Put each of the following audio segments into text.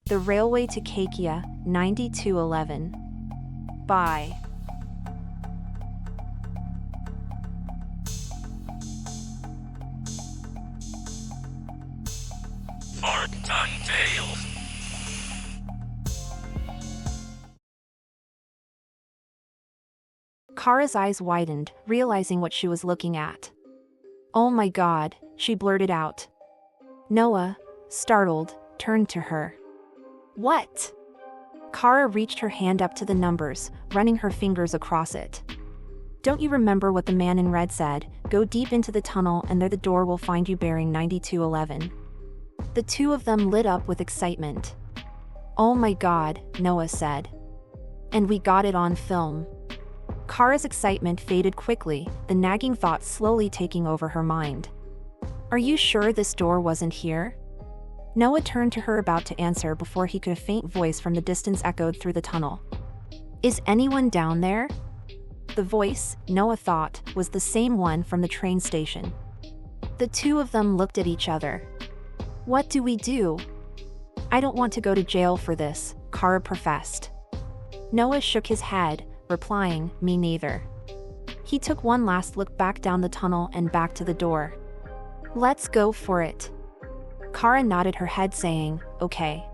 The Railway to Kakia, 9211. By Part-time Tales. Cara's eyes widened, realizing what she was looking at. "Oh my God," she blurted out. Noah, startled, turned to her. "What?" Cara reached her hand up to the numbers, running her fingers across it. "Don't you remember what the man in red said? Go deep into the tunnel and there the door will find you bearing 9211. The two of them lit up with excitement. "Oh my God," Noah said. "And we got it on film." Cara's excitement faded quickly, the nagging thoughts slowly taking over her mind. "Are you sure this door wasn't here?" Noah turned to her, about to answer before he could. A faint voice from the distance echoed through the tunnel. "Is anyone down there?" The voice, Noah thought, was the same one from the train station. The two of them looked at each other. "What do we do?" "I don't want to go to jail for this," Cara professed. Noah shook his head, replying, "Me neither." He took one last look back down the tunnel and back to the door. "Let's go for it." Cara nodded her head, saying, "Okay."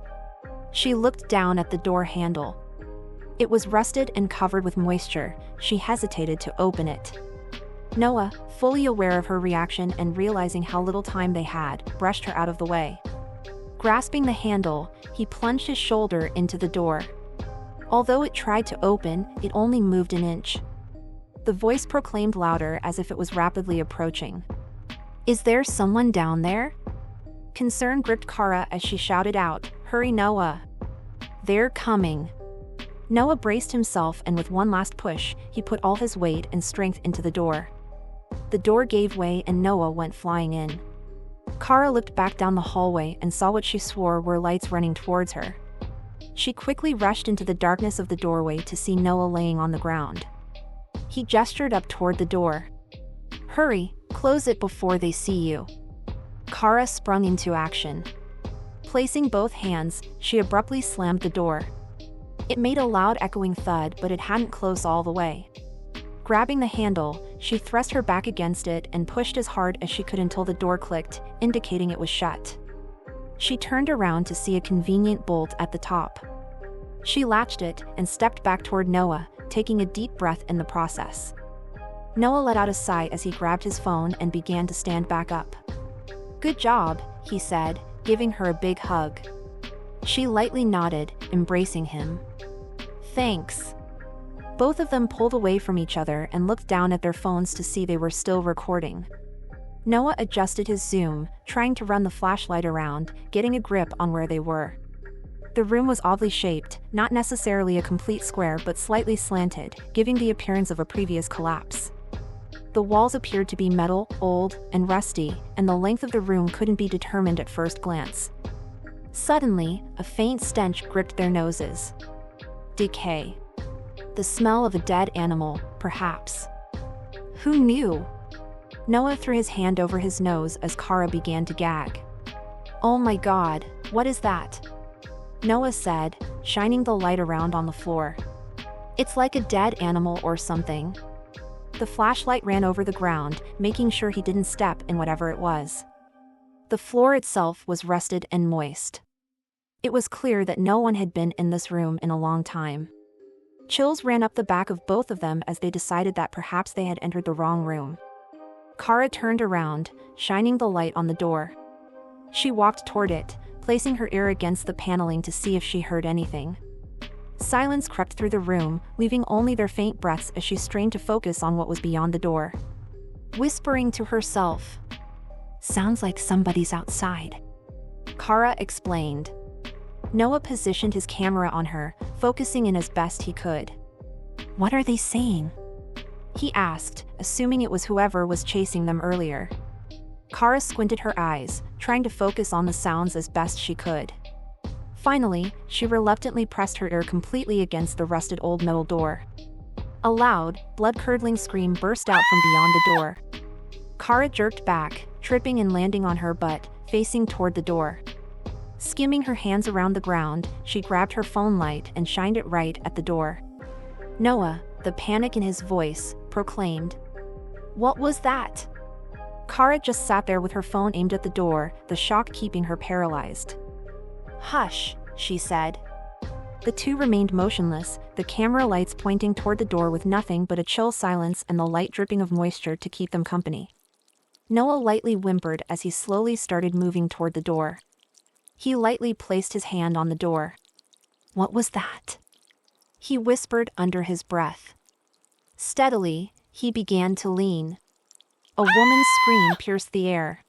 She looked down at the door handle. It was rusted and covered with moisture. She hesitated to open it. Noah, fully aware of her reaction and realizing how little time they had, brushed her out of the way. Grasping the handle, he plunged his shoulder into the door. Although it tried to open, it only moved an inch. The voice proclaimed louder, as if it was rapidly approaching. "Is there someone down there?" Concern gripped Cara as she shouted out, "Hurry, Noah! They're coming!" Noah braced himself, and with one last push, he put all his weight and strength into the door. The door gave way and Noah went flying in. Cara looked back down the hallway and saw what she swore were lights running towards her. She quickly rushed into the darkness of the doorway to see Noah laying on the ground. He gestured up toward the door. "Hurry, close it before they see you." Cara sprung into action. Placing both hands, she abruptly slammed the door. It made a loud echoing thud, but it hadn't closed all the way. Grabbing the handle, she thrust her back against it and pushed as hard as she could until the door clicked, indicating it was shut. She turned around to see a convenient bolt at the top. She latched it and stepped back toward Noah, taking a deep breath in the process. Noah let out a sigh as he grabbed his phone and began to stand back up. "Good job," he said, giving her a big hug. She lightly nodded, embracing him. "Thanks." Both of them pulled away from each other and looked down at their phones to see they were still recording. Noah adjusted his zoom, trying to run the flashlight around, getting a grip on where they were. The room was oddly shaped, not necessarily a complete square but slightly slanted, giving the appearance of a previous collapse. The walls appeared to be metal, old, and rusty, and the length of the room couldn't be determined at first glance. Suddenly, a faint stench gripped their noses. Decay. The smell of a dead animal, perhaps. Who knew? Noah threw his hand over his nose as Cara began to gag. "Oh my God, what is that?" Noah said, shining the light around on the floor. "It's like a dead animal or something." The flashlight ran over the ground, making sure he didn't step in whatever it was. The floor itself was rusted and moist. It was clear that no one had been in this room in a long time. Chills ran up the back of both of them as they decided that perhaps they had entered the wrong room. Cara turned around, shining the light on the door. She walked toward it, placing her ear against the paneling to see if she heard anything. Silence crept through the room, leaving only their faint breaths as she strained to focus on what was beyond the door. Whispering to herself, "Sounds like somebody's outside," Cara explained. Noah positioned his camera on her, focusing in as best he could. "What are they saying?" he asked, assuming it was whoever was chasing them earlier. Cara squinted her eyes, trying to focus on the sounds as best she could. Finally, she reluctantly pressed her ear completely against the rusted old metal door. A loud, blood-curdling scream burst out from beyond the door. Cara jerked back, tripping and landing on her butt, facing toward the door. Skimming her hands around the ground, she grabbed her phone light and shined it right at the door. Noah, the panic in his voice, proclaimed, "What was that?" Cara just sat there with her phone aimed at the door, the shock keeping her paralyzed. "Hush," she said. The two remained motionless, the camera lights pointing toward the door with nothing but a chill silence and the light dripping of moisture to keep them company. Noah lightly whimpered as he slowly started moving toward the door. He lightly placed his hand on the door. "What was that?" he whispered under his breath. Steadily, he began to lean. A woman's scream pierced the air.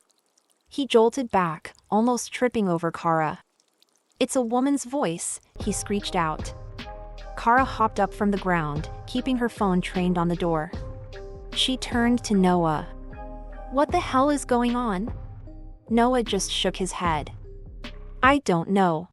He jolted back, almost tripping over Cara. "It's a woman's voice," he screeched out. Cara hopped up from the ground, keeping her phone trained on the door. She turned to Noah. "What the hell is going on?" Noah just shook his head. "I don't know,"